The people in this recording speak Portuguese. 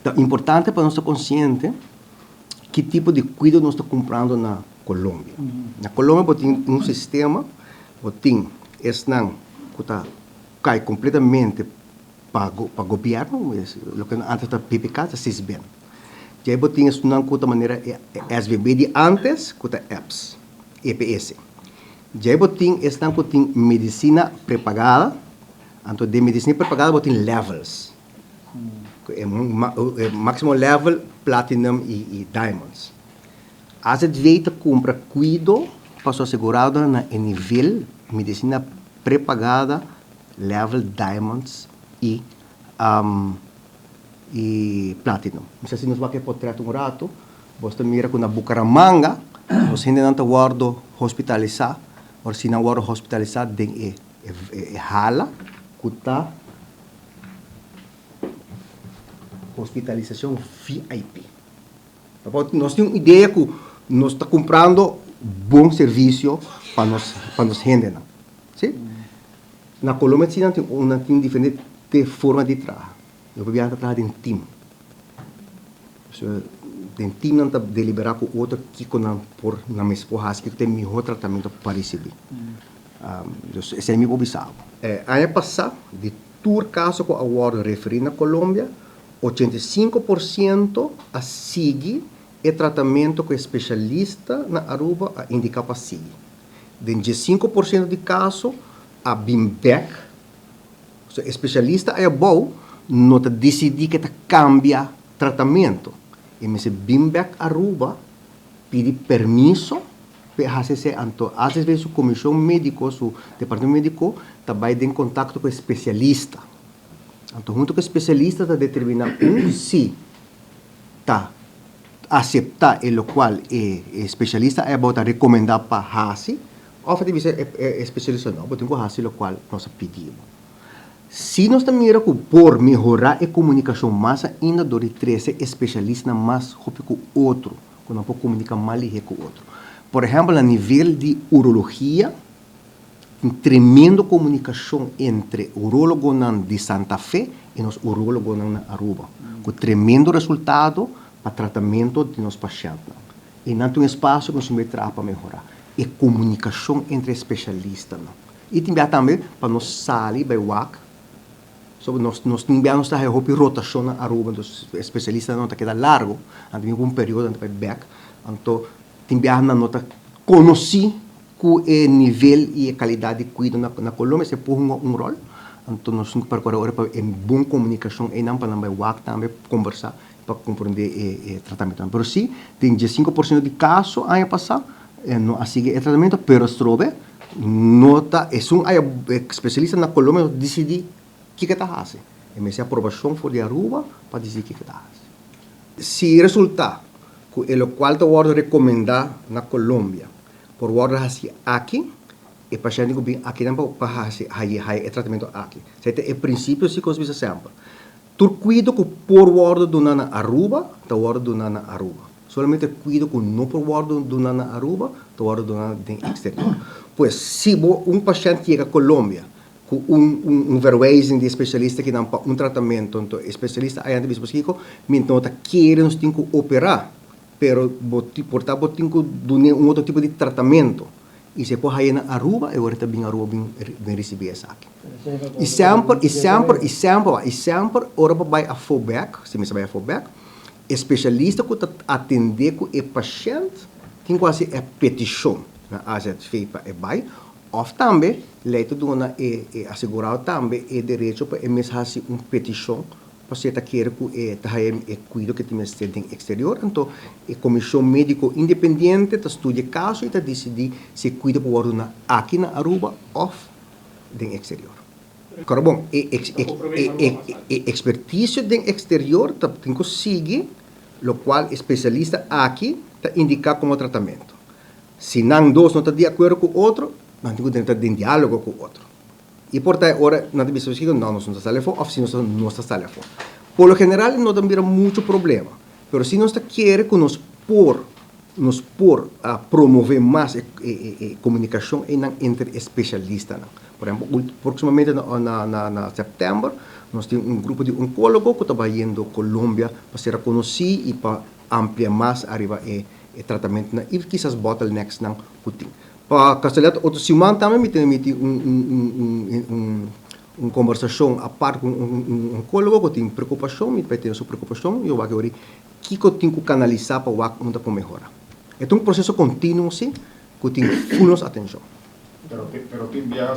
É importante para nós estar consciente que tipo de cuidado nós estamos comprando na Colômbia. Na Colômbia, tem um sistema, tem esse que cai completamente para o governo, o que antes da PPK, da CISBEN. E aí, tem isso de maneira SVB de antes, que é EPS, EPS. E aí, tem esse que tem medicina pré-pagada, então, de medicina pré-pagada, tem levels. Máximo level, platinum e diamonds. A gente compra cuidado para ser assegurado na nível medicina pré-pagada, level, diamonds e platinum. Não sei se nós vamos poder rato, você mira que na Bucaramanga, nós gente não está guardo hospitalizado, ou se não guardo hospitalizado, tem hala, que está hospitalização VIP. Nós temos uma ideia que nós estamos comprando bom serviço para nós gente. Sim? Na Colômbia, tem diferente forma de trabalhar. Eu vou trabalhar em time. Em time não está deliberar com outro que por na mesma porra que tem melhor tratamento para receber. Esse é meu observo. Ano passado, de todo caso que o award referi na Colômbia, 85% a seguir o tratamento que o especialista na Aruba indica para seguir. De 5% de casos, a BIMBEC, o especialista é bom, não decide que cambia tratamento. E esse BIMBEC Aruba pede permisso para fazer às vezes a comissão médica, o departamento médico, também tem contato com o especialista. Então, junto com o especialista, está determinando se está aceitar o qual o especialista é bom recomendar para fazer, ou se é especialista não, tem que fazer o qual nós pedimos. Se nós também por melhorar a comunicação mais ainda do que 13 especialistas mais rápido que o outro, quando não pode comunicar mais com o outro. Por exemplo, a nível de urologia, tremenda comunicação entre o urólogo de Santa Fé e os urólogos na Aruba, com tremendo resultado para o tratamento de nossos pacientes. E não tem um espaço que nós vamos para melhorar. É comunicação entre especialistas. E também para nós sair para o WAC, nós temos a rotação na Aruba, os especialistas não queda largo, um período para back, então temos a conhecer o nível e a qualidade de cuidado na Colômbia, se põe um rol. Então, nós temos que procurar para boa comunicação e não para o WAC também conversar para compreender o tratamento. Mas sim, tem 5% de casos ano passado, não a seguir o tratamento, mas trove, nota, é um especialista na Colômbia decidir o que está fazendo. E me aprovação for de Aruba para dizer o que está fazendo. Se resultar que o qual te vou recomendar na Colômbia, por guardar aqui, e paciente que aqui não para fazer o tratamento aqui. Então, é princípio se conseguir sempre. Tu cuida que por guardar do na Aruba, tu guarda do na Aruba. Solamente cuida que não por guardar do na Aruba, tu guarda do na exterior. Pois, se paciente chega a Colômbia, com verwezen de especialista que dá tratamento, então, especialista aí antes bispo então quer nos tem que operar, pero portanto tem que dar outro tipo de tratamento. E se pode ir na Aruba, eu agora também Aruba bem receber essa aqui. E sempre, ora vai a fallback, se me vai a fallback, especialista que atender com o paciente, tem quase a petição, na AZ feita é vai, ou também, leito dona é assegurado também é direito para emeter uma petição para você querer que cuido que tem no exterior, então a comissão médico independente estuda o caso e decide se cuida por ordem aqui na Aruba ou no exterior. Agora, bom, a expertise do exterior tem que seguir, o qual especialista aqui indica como tratamento. Se não dois não está de acordo com o outro, não tem que entrar em diálogo com o outro. E portanto, agora, não tem que não nós não estamos telefone, ou se não está telefone. Por lo general, não tem muito problema. Mas se nós queremos que nos promover mais a comunicação entre especialistas. Por exemplo, proximamente na setembro, Nós temos um grupo de oncólogo que está indo à Colômbia para ser reconhecido e para ampliar mais arriba o tratamento e quizás bottlenecks ng puting. Para kasalat outro semana também me tem uma conversação a par com um oncólogo que tem preocupação, me vai ter sua preocupação e eu vou agora que eu tenho que canalizar para o que melhorar. É um processo contínuo, sim, que tem full atenção. Pero tú envías